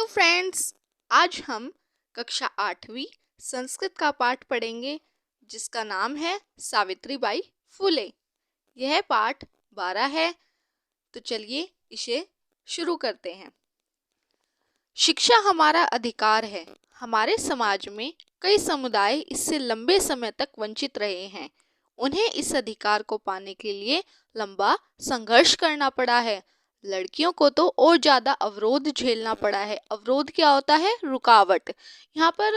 Hello friends. आज हम कक्षा 8वीं संस्कृत का पाठ पढ़ेंगे जिसका नाम है सावित्रीबाई फुले। यह पाठ 12 है। तो चलिए इसे शुरू करते हैं। शिक्षा हमारा अधिकार है। हमारे समाज में कई समुदाय इससे लंबे समय तक वंचित रहे हैं। उन्हें इस अधिकार को पाने के लिए लंबा संघर्ष करना पड़ा है। लड़कियों को तो और ज्यादा अवरोध झेलना पड़ा है। अवरोध क्या होता है? रुकावट। यहाँ पर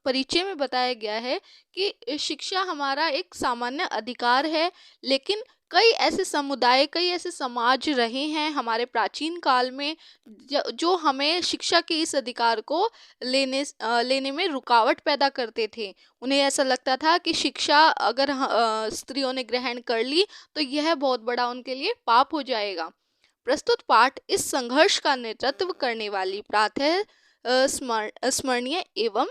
परिचय में बताया गया है कि शिक्षा हमारा एक सामान्य अधिकार है, लेकिन कई ऐसे समुदाय, कई ऐसे समाज रहे हैं हमारे प्राचीन काल में जो हमें शिक्षा के इस अधिकार को लेने में रुकावट पैदा करते थे। उन्हें ऐसा लगता था कि शिक्षा अगर स्त्रियों ने ग्रहण कर ली तो यह बहुत बड़ा उनके लिए पाप हो जाएगा। प्रस्तुत पाठ इस संघर्ष का नेतृत्व करने वाली प्रातः स्मरणीय एवं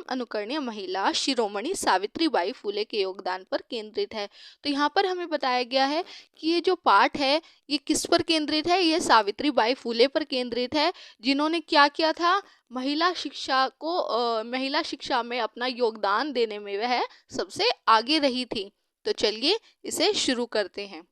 अनुकरणीय महिला शिरोमणि सावित्रीबाई फुले के योगदान पर केंद्रित है। तो यहाँ पर हमें बताया गया है कि ये जो पाठ है ये किस पर केंद्रित है? ये सावित्रीबाई फुले पर केंद्रित है, जिन्होंने क्या किया था? महिला शिक्षा में अपना योगदान देने में वह सबसे आगे रही थी। तो चलिए इसे शुरू करते हैं।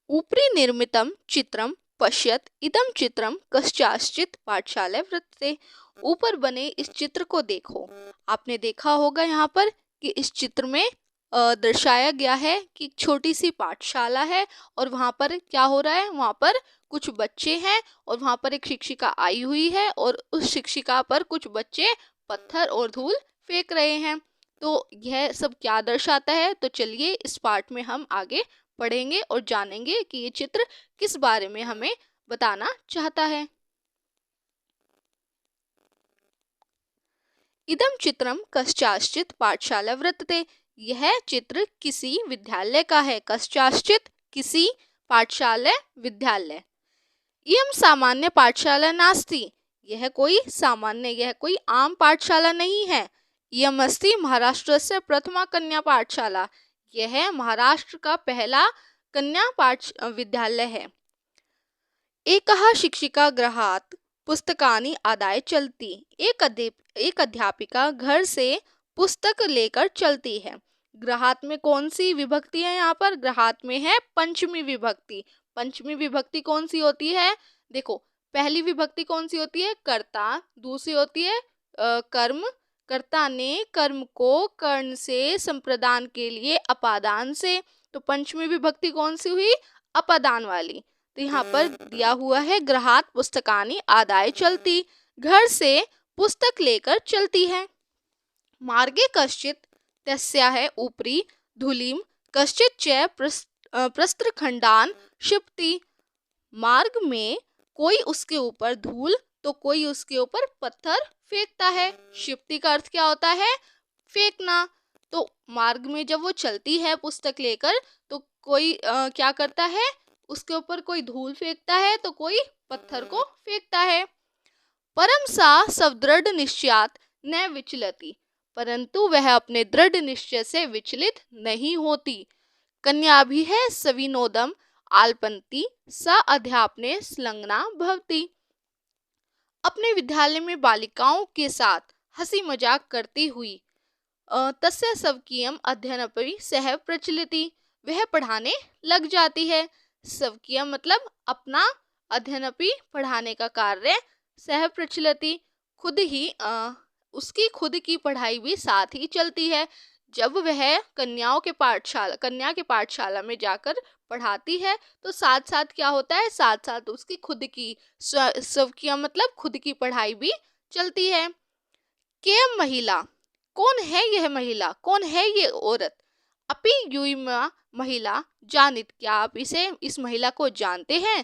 ऊपरी निर्मितम चित्रम पश्यत इदम चित्रम कश्चाश्चित पाठशाला वृत्ते। ऊपर बने इस चित्र को देखो। आपने देखा होगा यहाँ पर कि इस चित्र में दर्शाया गया है कि छोटी सी पाठशाला है और वहां पर क्या हो रहा है? वहां पर कुछ बच्चे हैं और वहां पर एक शिक्षिका आई हुई है और उस शिक्षिका पर कुछ बच्चे पत्थर और धूल फेंक रहे हैं। तो यह सब क्या दर्शाता है? तो चलिए इस पाठ में हम आगे पढ़ेंगे और जानेंगे कि ये चित्र किस बारे में हमें बताना चाहता है। इदम चित्रम कश्चाश्चित पाठशाला वृत्ते। यह चित्र किसी विद्यालय का है। कश्चाश्चित किसी पाठशाला विद्यालय। इयम सामान्य पाठशाला नास्ति। यह कोई आम पाठशाला नहीं है। इयम अस्ति महाराष्ट्र से प्रथमा कन्या पाठशाला। यह महाराष्ट्र का पहला कन्या विद्यालय है। एकः शिक्षिका गृहात् पुस्तकानि आदाय चलती। एक अध्यापिका घर से पुस्तक लेकर चलती है। गृहात में कौन सी विभक्ति है? यहाँ पर गृहात में है पंचमी विभक्ति। पंचमी विभक्ति कौन सी होती है? देखो, पहली विभक्ति कौन सी होती है? कर्ता। दूसरी होती है कर्म। कर्ता ने कर्म को कर्ण से संप्रदान के लिए अपादान से। तो पंचमी विभक्ति कौन सी हुई? अपादान वाली। तो यहाँ पर दिया हुआ है गृहात पुस्तकानि आदाय चलती। घर से पुस्तक लेकर चलती है। मार्गे कश्चित तस्याः ऊपरी धूलिम कश्चित च प्रस्त्रखंडान क्षिपति। मार्ग में कोई उसके ऊपर धूल तो कोई उसके ऊपर पत्थर फेंकता है। क्षिप्ति का अर्थ क्या होता है? फेंकना। तो मार्ग में जब वो चलती है पुस्तक लेकर तो कोई क्या करता है? उसके ऊपर कोई धूल फेंकता है तो कोई पत्थर को फेंकता है। परम सा सदृढ़ निश्चयात न विचलती। परंतु वह अपने दृढ़ निश्चय से विचलित नहीं होती। कन्या भी है सविनोदम आलपंती स अध्यापने संलग्ना भवती। अपने विद्यालय में बालिकाओं के साथ हंसी मजाक करती हुई तस्य स्वकीयम अध्ययनपि सह प्रचलिति। वह पढ़ाने लग जाती है। स्वकीय मतलब अपना, अध्ययनपि पढ़ाने का कार्य, सह प्रचलिति उसकी खुद की पढ़ाई भी साथ ही चलती है। जब वह कन्या के पाठशाला में जाकर पढ़ाती है तो साथ साथ क्या होता है? साथ साथ उसकी खुद की स्वकीय मतलब खुद की पढ़ाई भी चलती है। केम महिला। कौन है यह महिला? कौन है ये औरत? अपि यूयमा महिला जानित। क्या आप इस महिला को जानते हैं?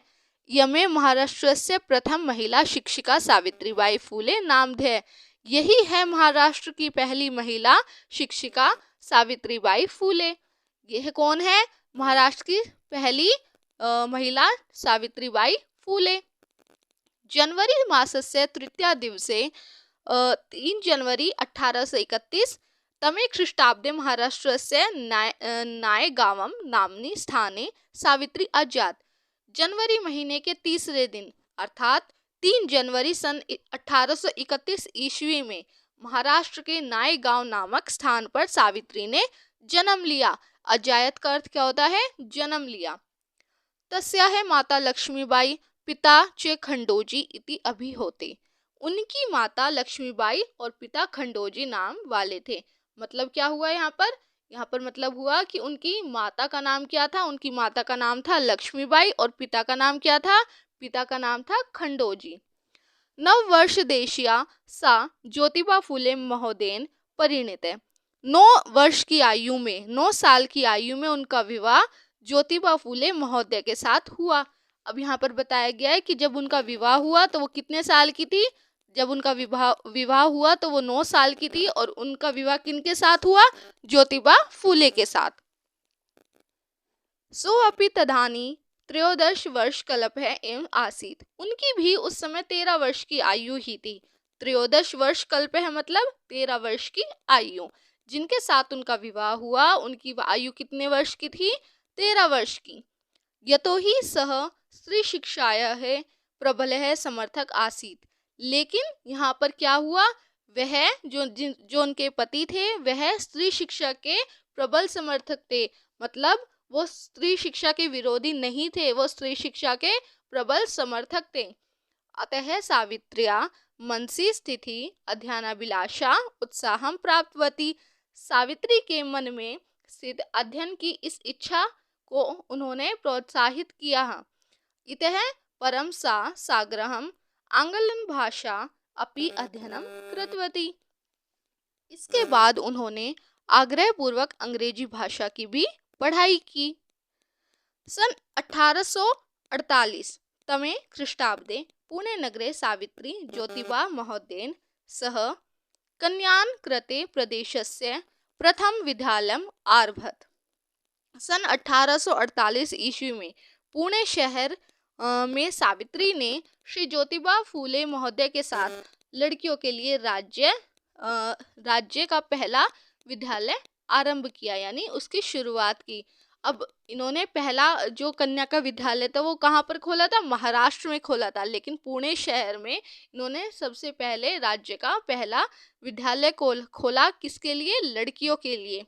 यमे महाराष्ट्र से प्रथम महिला शिक्षिका सावित्रीबाई फुले नामधेय। यही है महाराष्ट्र की पहली महिला शिक्षिका सावित्रीबाई फुले। यह कौन है? महाराष्ट्र की पहली महिला सावित्रीबाई फुले। जनवरी मासस्य तृतीया दिवसे 3 जनवरी 1831 तमे ख्रीष्टाब्दे महाराष्ट्रस्य नायगावम नाम्नि स्थाने सावित्री अजात। जनवरी महीने के तीसरे दिन अर्थात 3 जनवरी सन 1831 ईस्वी में महाराष्ट्र के नायगांव नामक स्थान पर सावित्री ने जन्म लिया। अजायत का अर्थ क्या होता है? जन्म लिया। तस्याः माता लक्ष्मीबाई पिता च खंडोजी इति अभिहोते। उनकी माता लक्ष्मीबाई और पिता खंडोजी नाम वाले थे। मतलब क्या हुआ यहाँ पर? यहाँ पर मतलब हुआ कि उनकी माता का नाम क्या था? उनकी माता का नाम था लक्ष्मीबाई और पिता का नाम क्या था? पिता का नाम था खंडोजी। नववर्ष देशिया सा ज्योतिबा फुले महोदयन परिणीते। 9 साल की आयु में उनका विवाह ज्योतिबा फुले महोदय के साथ हुआ। अब यहाँ पर बताया गया है कि जब उनका विवाह हुआ तो वो कितने साल की थी? जब उनका विवाह हुआ तो वो 9 साल की थी और उनका विवाह किनके साथ हुआ? ज्योतिबा फुले के साथ। सो अपि तदानी 13 वर्ष कल्पः एवं आसीत। उनकी भी उस समय 13 वर्ष की आयु ही थी। 13 वर्ष कल्पः मतलब 13 वर्ष की आयु। जिनके साथ उनका विवाह हुआ उनकी आयु कितने वर्ष की थी? 13 वर्ष की। यतो ही सह स्त्री शिक्षायाः प्रबलः समर्थक आसीत। लेकिन यहाँ पर क्या हुआ? वह जो उनके पति थे वह स्त्री शिक्षा के प्रबल समर्थक थे। मतलब वो स्त्री शिक्षा के विरोधी नहीं थे, वो स्त्री शिक्षा के प्रबल समर्थक थे। अतः सावित्र्या मनसी स्थिति अध्ययनाभिलाषा उत्साहम प्राप्तवती। सावित्री के मन में स्थित अध्ययन की इस इच्छा को उन्होंने प्रोत्साहित किया। इतः परम सा साग्रहम आंग्ल भाषा अपि अध्ययनम कृतवती। इसके बाद उन्होंने आग्रह पूर्वक अंग्रेजी भाषा की भी पढ़ाई की। सन 1848 तमे ख्रीष्टाब्दे पुणे नगरे सावित्री ज्योतिबा महोदयेन सह कन्यान कृते प्रदेशस्य प्रथम विद्यालयम आरभत। सन 1848 ईस्वी में पुणे शहर में सावित्री ने श्री ज्योतिबा फूले महोदय के साथ लड़कियों के लिए राज्य का पहला विद्यालय आरंभ किया, यानी उसकी शुरुआत की। अब इन्होंने पहला जो कन्या का विद्यालय था वो कहाँ पर खोला था? महाराष्ट्र में खोला था। लेकिन पुणे शहर में इन्होंने सबसे पहले राज्य का पहला विद्यालय खोला। किसके लिए? लड़कियों के लिए।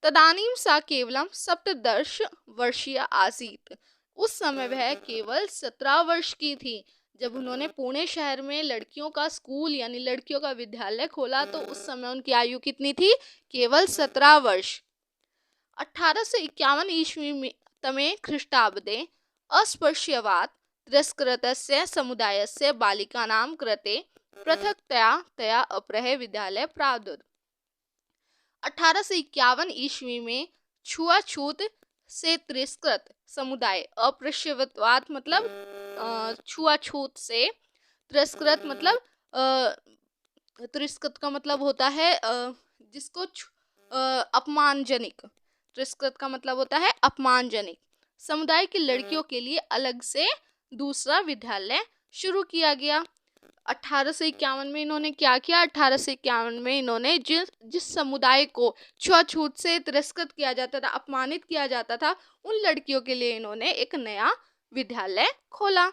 तदानीम सा केवलम 17 वर्षीय आसीत। उस समय वह केवल 17 वर्ष की थी। जब उन्होंने पुणे शहर में लड़कियों का स्कूल यानी लड़कियों का विद्यालय खोला तो उस समय उनकी आयु कितनी थी? केवल 17 वर्ष। 1851 ईस्वी में तमे ख्रीष्टाब्दे अस्पृश्यवाद तिरस्कृतस्य समुदायस्य बालिकानां कृते पृथक्तया अपरः विद्यालय प्रावदत्। 1851 ईस्वी में छुआछूत से तिरस्कृत समुदाय, अपृश्यवाद मतलब छुआछूत से, तिरस्कृत मतलब तिरस्कृत का मतलब होता है जिसको अपमानजनक। तिरस्कृत का मतलब होता है अपमानजनक समुदाय की लड़कियों के लिए अलग से दूसरा विद्यालय शुरू किया गया। 1851 में इन्होंने क्या किया? 1851 में इन्होंने जिस समुदाय को छुआछूत से तिरस्कृत किया जाता था, अपमानित किया जाता था, उन लड़कियों के लिए इन्होंने एक नया विद्यालय खोला।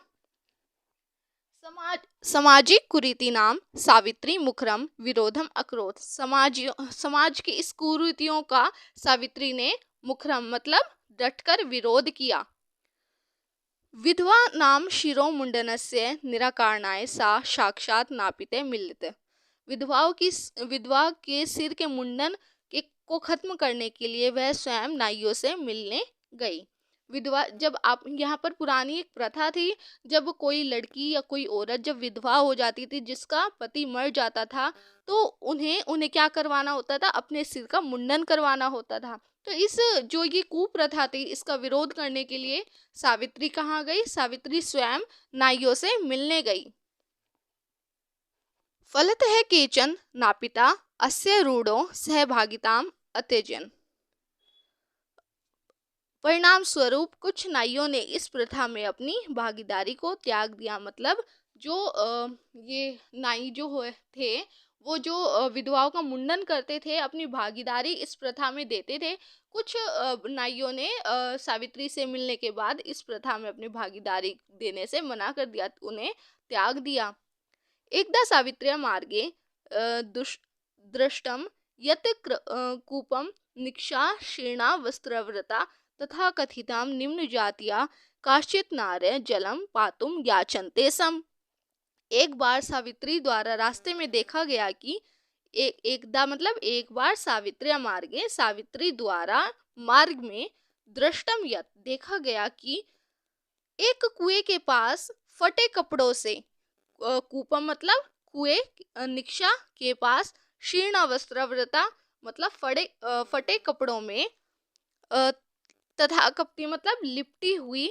सामाजिक कुरीति नाम सावित्री मुखरम विरोधम अकरोध। समाज की इस कुरीतियों का सावित्री ने मुखरम मतलब डटकर विरोध किया। विधवा नाम शिरो मुंडनस्य निराकरणाय सा साक्षात नापिते मिलित। विधवा के सिर के मुंडन को खत्म करने के लिए वह स्वयं नाइयों से मिलने गई। विधवा, जब आप यहाँ पर पुरानी एक प्रथा थी, जब कोई लड़की या कोई औरत जब विधवा हो जाती थी, जिसका पति मर जाता था, तो उन्हें क्या करवाना होता था? अपने सिर का मुंडन करवाना होता था। तो इस जो ये कुप्रथा थी इसका विरोध करने के लिए सावित्री कहाँ गई? सावित्री स्वयं नाइयों से मिलने गई। फलतः केचन नापिता अस्य रूढ़ो सहभागिताम अत्यजन। परिणाम स्वरूप कुछ नाइयों ने इस प्रथा में अपनी भागीदारी को त्याग दिया। मतलब जो ये नाई जो थे वो जो विधवाओं का मुंडन करते थे, अपनी भागीदारी इस प्रथा में देते थे। कुछ नाइयों ने सावित्री से मिलने के बाद इस प्रथा में अपनी भागीदारी देने से मना कर दिया, उन्हें त्याग दिया। एकदा सावित्र्या मार्गे दृष्टम यत् कूपम निक्षाशीर्णा वस्त्रव्रता तथा कथितां निम्न जातिया काश्चित् नार्य जलम पातुम याचन्ते सम। एक बार सावित्री द्वारा रास्ते में देखा गया कि एक बार सावित्र्या मार्गे सावित्री द्वारा मार्ग में दृष्टम यत् देखा गया कि एक कुएं के पास फटे कपड़ों से कूपम मतलब कुएं, निक्षा के पास शीर्ण वस्त्रव्रता मतलब फटे कपड़ों में, तथा कपटी मतलब लिपटी हुई,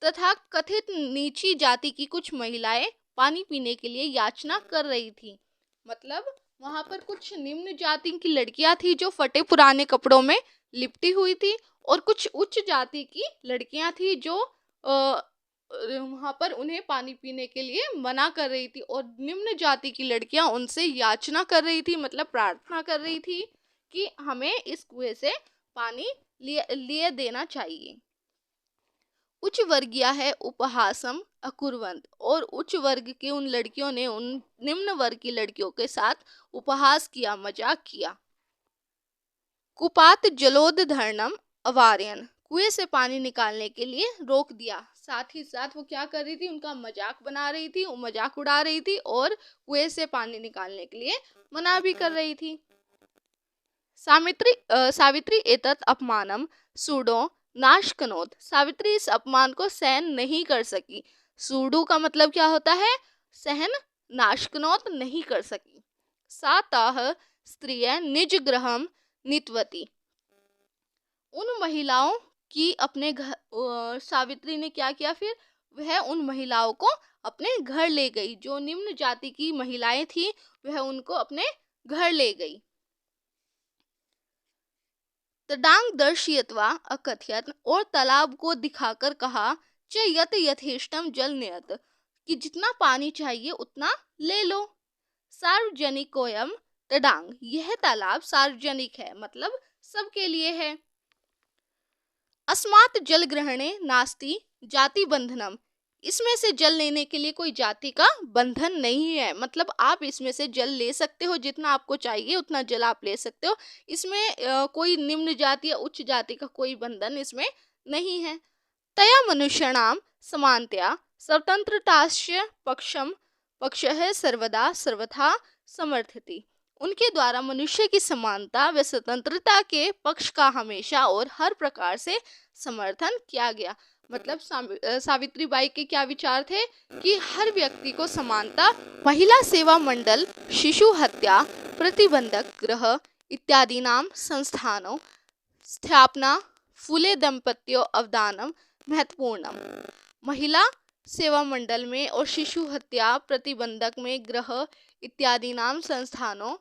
तथा कथित नीची जाति की कुछ महिलाएं पानी पीने के लिए याचना कर रही थी। मतलब वहां पर कुछ निम्न जाति की लड़कियां थी जो फटे पुराने कपड़ों में लिपटी हुई थी, और कुछ उच्च जाति की लड़कियां थी जो वहां पर उन्हें पानी पीने के लिए मना कर रही थी, और निम्न जाति की लड़कियां उनसे याचना कर रही थी, मतलब प्रार्थना कर रही थी कि हमें इस कुएं से पानी लिए देना चाहिए। उच्च वर्गीय है उपहासम अकुर्वंत, और उच्च वर्ग के उन लड़कियों ने उन निम्न वर्ग की लड़कियों के साथ उपहास किया, मजाक किया। कुपात जलोदधर्णम अवार्यन, कुएं से पानी निकालने के लिए रोक दिया। साथ ही साथ वो क्या कर रही थी, उनका मजाक बना रही थी, वो मजाक उड़ा रही थी और कुएं से पानी निकालने के लिए मना भी कर रही थी। सावित्री एतत् अपमानम सूडो नाशकनोत, सावित्री इस अपमान को सहन नहीं कर सकी। सूडो का मतलब क्या होता है, सहन, नाशकनोत नहीं कर सकी। साताह स्त्रिय निज गृहम नीतवती, उन महिलाओं की अपने घर, सावित्री ने क्या किया फिर, वह उन महिलाओं को अपने घर ले गई। जो निम्न जाति की महिलाएं थी वह उनको अपने घर ले गई। तडांग दर्शयत्वा अकथयत, और तालाब को दिखाकर कहा, च यत यथेष्टम जल नियत, कि जितना पानी चाहिए उतना ले लो। सार्वजनिकोयम तडांग, यह तालाब सार्वजनिक है, मतलब सबके लिए है। अस्मात् जल ग्रहणे नास्ति जाति बंधनम, इसमें से जल लेने के लिए कोई जाति का बंधन नहीं है, मतलब आप इसमें से जल ले सकते हो, जितना आपको चाहिए उतना जल आप ले सकते हो। इसमें कोई निम्न जाति या उच्च जाति का कोई बंधन इसमें नहीं है। तया मनुष्याणाम समानतया स्वतंत्रतास्य पक्षः सर्वदा सर्वथा समर्थति, उनके द्वारा मनुष्य की समानता व स्वतंत्रता के पक्ष का हमेशा और हर प्रकार से समर्थन किया गया। मतलब सावित्री बाई के क्या विचार थे कि हर व्यक्ति को समानता, महिला सेवा मंडल, शिशु हत्या प्रतिबंधक गृह इत्यादि नाम संस्थानों स्थापना, फूले दंपत्यों अवदानम महत्वपूर्णम, महिला सेवा मंडल में और शिशु हत्या प्रतिबंधक में गृह इत्यादि नाम संस्थानों,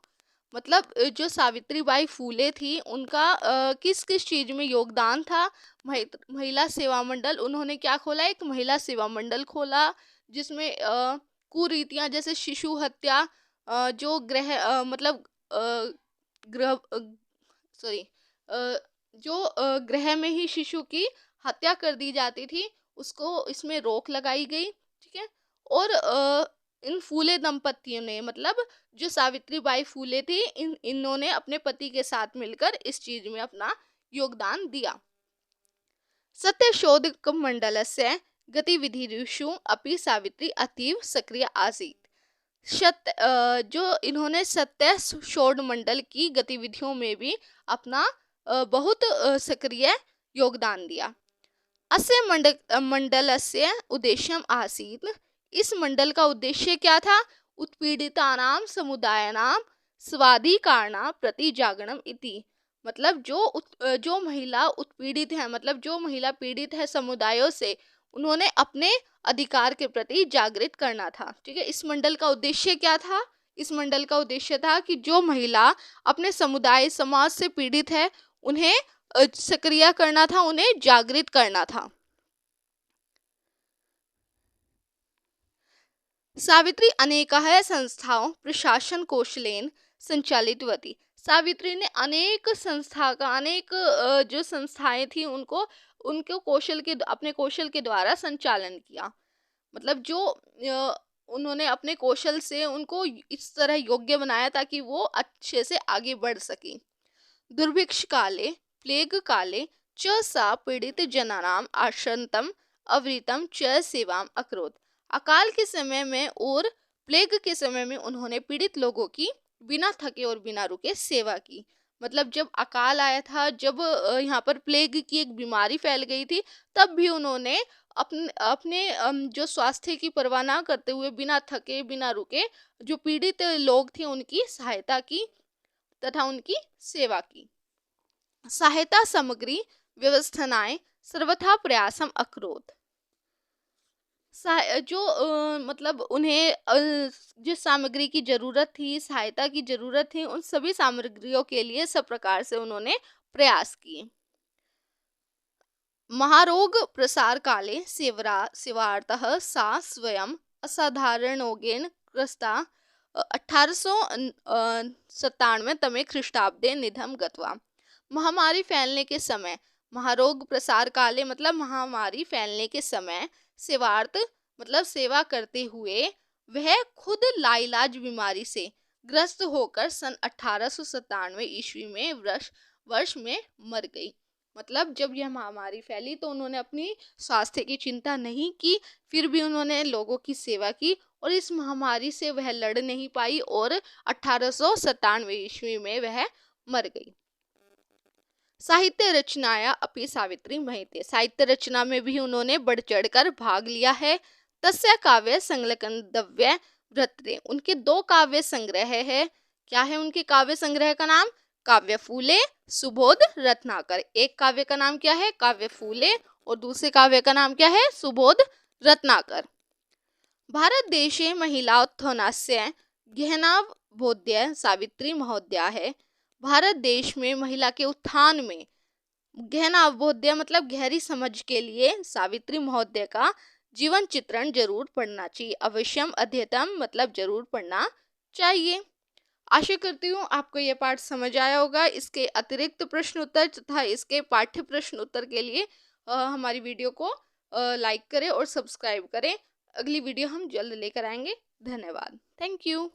मतलब जो सावित्री बाई फूले थी उनका किस किस चीज में योगदान था। महिला सेवा मंडल, उन्होंने क्या खोला, एक महिला सेवा मंडल खोला जिसमें कुरीतियां जैसे शिशु हत्या, जो मतलब गृह सॉरी जो गृह में ही शिशु की हत्या कर दी जाती थी, उसको इसमें रोक लगाई गई। ठीक है, और इन फूले दंपतियों ने, मतलब जो सावित्री बाई फूले थी, इन्होंने अपने पति के साथ मिलकर इस चीज में अपना योगदान दिया। सत्यशोधक मंडलस्य गतिविधिषु अपि सावित्री अतीव सक्रिय आसीत्, जो इन्होंने सत्य शोध मंडल की गतिविधियों में भी अपना बहुत सक्रिय योगदान दिया। अस्य मंडलस्य उद्देश्यम आसीत्, इस मंडल का उद्देश्य क्या था, उत्पीड़ितानां समुदायानां स्वाधिकाराणां प्रति जागरणम इति, मतलब जो महिला उत्पीड़ित है, मतलब जो महिला पीड़ित है समुदायों से, उन्होंने अपने अधिकार के प्रति जागृत करना था। ठीक है, इस मंडल का उद्देश्य क्या था, इस मंडल का उद्देश्य था कि जो महिला अपने समुदाय समाज से पीड़ित है उन्हें सक्रिय करना था, उन्हें जागृत करना था। सावित्री अनेकाः संस्थाओं प्रशासन कौशलेन संचालितवती। सावित्री ने अनेक संस्था का अनेक जो संस्थाएं थी उनको उनको अपने कौशल के द्वारा संचालन किया। मतलब जो उन्होंने अपने कौशल से उनको इस तरह योग्य बनाया ताकि वो अच्छे से आगे बढ़ सके। दुर्भिक्ष काले प्लेग काले च सा पीड़ित जनानाम आशंतम अवृतम च सेवाम अकरोत। अकाल के समय में और प्लेग के समय में उन्होंने पीड़ित लोगों की बिना थके और बिना रुके सेवा की। मतलब जब अकाल आया था, जब यहाँ पर प्लेग की एक बीमारी फैल गई थी, तब भी उन्होंने अपने अपने जो स्वास्थ्य की परवाह ना करते हुए बिना थके बिना रुके जो पीड़ित लोग थे उनकी सहायता की तथा उनकी सेवा की। सहायता सामग्री व्यवस्थाएं सर्वथा प्रयासम अकरोत। जो मतलब उन्हें जिस सामग्री की जरूरत थी, सहायता की जरूरत थी, उन सभी सामग्रियों के लिए सब प्रकार से उन्होंने प्रयास किए। महारोग प्रसार काले सेवार्थः सा स्वयं असाधारणोगेन ग्रस्ता 1897 तमे ख्रीष्टाब्दे निधम गत्वा। महामारी फैलने के समय, महारोग प्रसार काले मतलब महामारी फैलने के समय, सेवार्थ मतलब सेवा करते हुए वह खुद लाइलाज बीमारी से ग्रस्त होकर सन 1897 ईस्वी में वर्ष में मर गई। मतलब जब यह महामारी फैली तो उन्होंने अपनी स्वास्थ्य की चिंता नहीं की, फिर भी उन्होंने लोगों की सेवा की और इस महामारी से वह लड़ नहीं पाई और 1897 ईस्वी में वह मर गई। साहित्य रचनाया अपि सावित्री महिते। साहित्य रचना में भी उन्होंने बढ़ चढ़कर भाग लिया है। तस्य काव्य संकलनद्वय वृत्ते। उनके 2 काव्य संग्रह है। क्या है उनके काव्य संग्रह का नाम? काव्य फूले सुबोध रत्नाकर। एक काव्य का नाम क्या है? काव्य फूले और दूसरे काव्य का नाम क्या है? सुबोध रत्नाकर। भारत देशे महिलाोत्थानस्य गहनावबोध्य सावित्री महोदया है। भारत देश में महिला के उत्थान में गहना अवबोध्य मतलब गहरी समझ के लिए सावित्री महोदय का जीवन चित्रण जरूर पढ़ना चाहिए। अवश्यम अध्येतम मतलब जरूर पढ़ना चाहिए। आशा करती हूँ आपको यह पाठ समझ आया होगा। इसके अतिरिक्त प्रश्न उत्तर तथा इसके पाठ्य प्रश्न उत्तर के लिए हमारी वीडियो को लाइक करें और सब्सक्राइब करें। अगली वीडियो हम जल्द लेकर आएंगे। धन्यवाद। Thank you.